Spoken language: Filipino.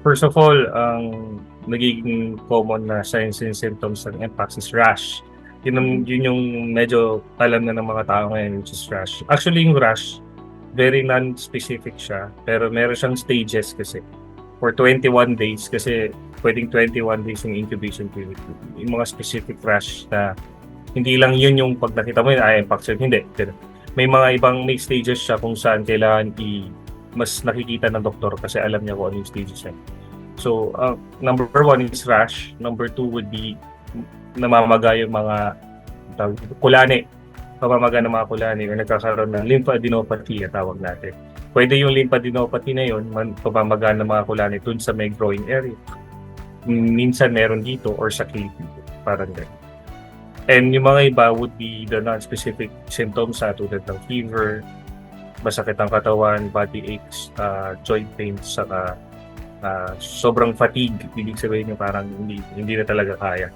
First of all, ang nagiging common na signs and symptoms ng mpox is rash. Mhm. Yun yung medyo alam na ng mga tao ngayon, which is rash. Actually, yung rash, very non-specific siya, pero meron siyang stages kasi. For 21 days, kasi pwedeng 21 days yung incubation period. Yung mga specific rash na hindi lang yun yung pag nakita mo yun, mpox yun. Hindi. Ganun. May stages siya kung saan kailangan mas nakikita ng doktor kasi alam niya kung ano yung stages niya. So, number one is rash. Number two would be namamaga yung mga kulani. Pamamaga ng mga kulani or nagkakaroon ng lymphadenopathy at tawag natin. Pwede yung lymphadenopathy na yun, pamamaga ng mga kulani dun sa may growing area. Minsan meron dito or sa kilid dito. Parang ganun. And yung mga iba would be the non-specific symptoms tulad ng fever, masakit ang katawan, body aches, joint pains, saka sobrang fatigue. Ibig sabihin yung parang hindi na talaga kaya.